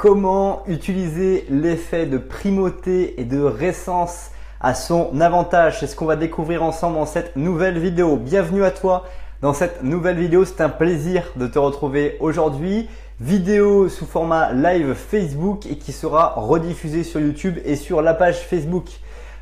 Comment utiliser l'effet de primauté et de récence à son avantage? C'est ce qu'on va découvrir ensemble dans cette nouvelle vidéo. Bienvenue à toi dans cette nouvelle vidéo. C'est un plaisir de te retrouver aujourd'hui. Vidéo sous format live Facebook et qui sera rediffusée sur YouTube et sur la page Facebook.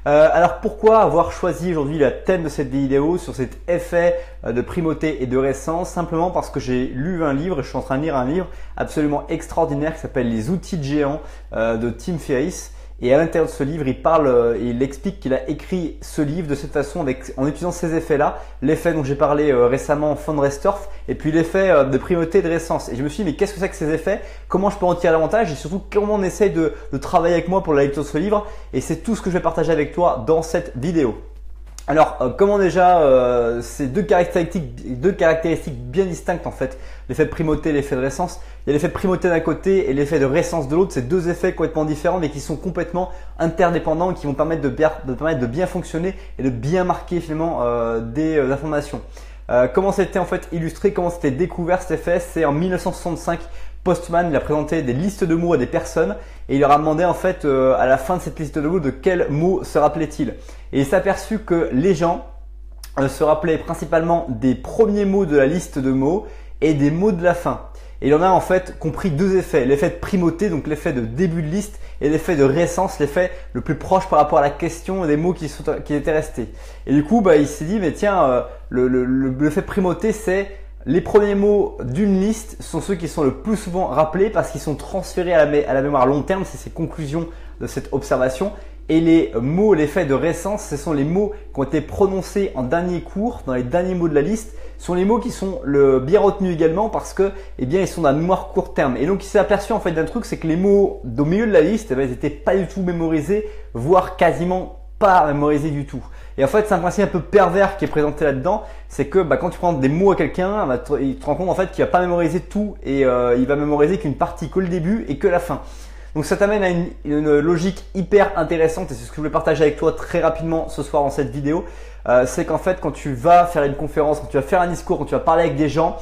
Alors pourquoi avoir choisi aujourd'hui le thème de cette vidéo sur cet effet de primauté et de récence? Simplement parce que j'ai lu un livre et je suis en train de lire un livre absolument extraordinaire qui s'appelle Les outils de géants de Tim Ferriss. Et à l'intérieur de ce livre, il explique qu'il a écrit ce livre de cette façon en utilisant ces effets-là. L'effet dont j'ai parlé récemment, von Restorff, et puis l'effet de primauté et de récence. Et je me suis dit, mais qu'est-ce que c'est que ces effets? Comment je peux en tirer l'avantage? Et surtout, comment on essaye de travailler avec moi pour la lecture de ce livre? Et c'est tout ce que je vais partager avec toi dans cette vidéo. Alors, comment déjà, c'est deux caractéristiques bien distinctes en fait, l'effet de primauté et l'effet de récence. Il y a l'effet de primauté d'un côté et l'effet de récence de l'autre. C'est deux effets complètement différents mais qui sont complètement interdépendants et qui vont permettre de bien fonctionner et de bien marquer finalement des informations. Comment c'était en fait illustré, comment c'était découvert cet effet? C'est en 1965. Postman, il a présenté des listes de mots à des personnes et il leur a demandé en fait à la fin de cette liste de mots de quels mots se rappelait-il. Et il s'est aperçu que les gens se rappelaient principalement des premiers mots de la liste de mots et des mots de la fin. Et il en a en fait compris deux effets, l'effet de primauté, donc l'effet de début de liste, et l'effet de récence, l'effet le plus proche par rapport à la question des mots qui étaient restés. Et du coup, il s'est dit, mais tiens, l'effet de primauté, c'est les premiers mots d'une liste sont ceux qui sont le plus souvent rappelés parce qu'ils sont transférés à la mémoire long terme, c'est ces conclusions de cette observation. Et les mots, l'effet de récence, ce sont les mots qui ont été prononcés en dernier cours, dans les derniers mots de la liste, sont les mots qui sont bien retenus également parce que, ils sont dans la mémoire court terme. Et donc, il s'est aperçu en fait d'un truc, c'est que les mots au milieu de la liste, ils n'étaient pas du tout mémorisés, voire quasiment pas mémorisés du tout. Et en fait, c'est un principe un peu pervers qui est présenté là-dedans, c'est que quand tu prends des mots à quelqu'un, il te rend compte en fait qu'il va pas mémoriser tout et il va mémoriser qu'une partie, que le début et que la fin. Donc ça t'amène à une logique hyper intéressante et c'est ce que je voulais partager avec toi très rapidement ce soir dans cette vidéo. C'est qu'en fait, quand tu vas faire une conférence, quand tu vas faire un discours, quand tu vas parler avec des gens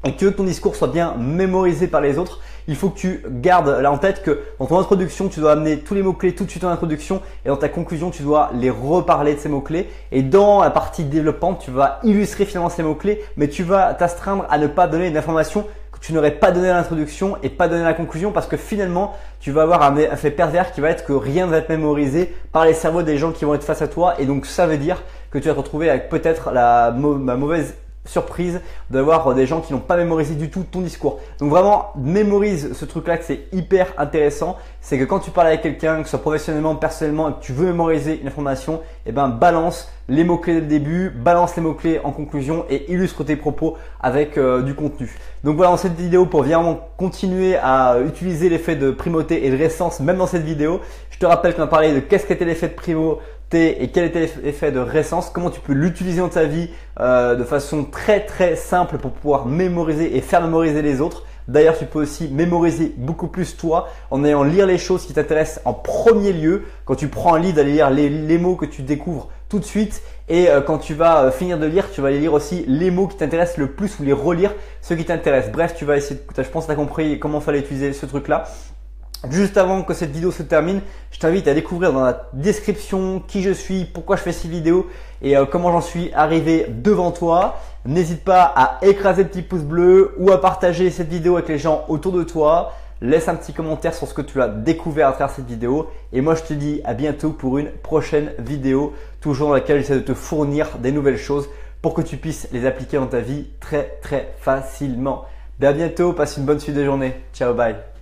et que ton discours soit bien mémorisé par les autres, il faut que tu gardes là en tête que dans ton introduction, tu dois amener tous les mots-clés tout de suite en introduction et dans ta conclusion, tu dois les reparler de ces mots-clés. Et dans la partie développante, tu vas illustrer finalement ces mots-clés, mais tu vas t'astreindre à ne pas donner une information que tu n'aurais pas donné à l'introduction et pas donné à la conclusion parce que finalement, tu vas avoir un effet pervers qui va être que rien ne va être mémorisé par les cerveaux des gens qui vont être face à toi et donc ça veut dire que tu vas te retrouver avec peut-être la mauvaise surprise d'avoir des gens qui n'ont pas mémorisé du tout ton discours. Donc vraiment, mémorise ce truc-là que c'est hyper intéressant. C'est que quand tu parles avec quelqu'un, que ce soit professionnellement, personnellement, et que tu veux mémoriser une information, balance les mots-clés dès le début, balance les mots-clés en conclusion et illustre tes propos avec du contenu. Donc voilà, dans cette vidéo, pour vraiment continuer à utiliser l'effet de primauté et de récence, même dans cette vidéo, je te rappelle qu'on a parlé de qu'est-ce qu'était l'effet de primauté et quel était l'effet de récence, comment tu peux l'utiliser dans ta vie de façon très simple pour pouvoir mémoriser et faire mémoriser les autres. D'ailleurs, tu peux aussi mémoriser beaucoup plus toi en ayant lire les choses qui t'intéressent en premier lieu. Quand tu prends un livre, d'aller lire les mots que tu découvres tout de suite et quand tu vas finir de lire, tu vas aller lire aussi les mots qui t'intéressent le plus ou les relire ceux qui t'intéressent. Bref, tu vas essayer je pense que tu as compris comment fallait utiliser ce truc-là. Juste avant que cette vidéo se termine, je t'invite à découvrir dans la description qui je suis, pourquoi je fais ces vidéos et comment j'en suis arrivé devant toi. N'hésite pas à écraser le petit pouce bleu ou à partager cette vidéo avec les gens autour de toi. Laisse un petit commentaire sur ce que tu as découvert à travers cette vidéo. Et moi, je te dis à bientôt pour une prochaine vidéo, toujours dans laquelle j'essaie de te fournir des nouvelles choses pour que tu puisses les appliquer dans ta vie très facilement. À bientôt, passe une bonne suite de journée. Ciao, bye.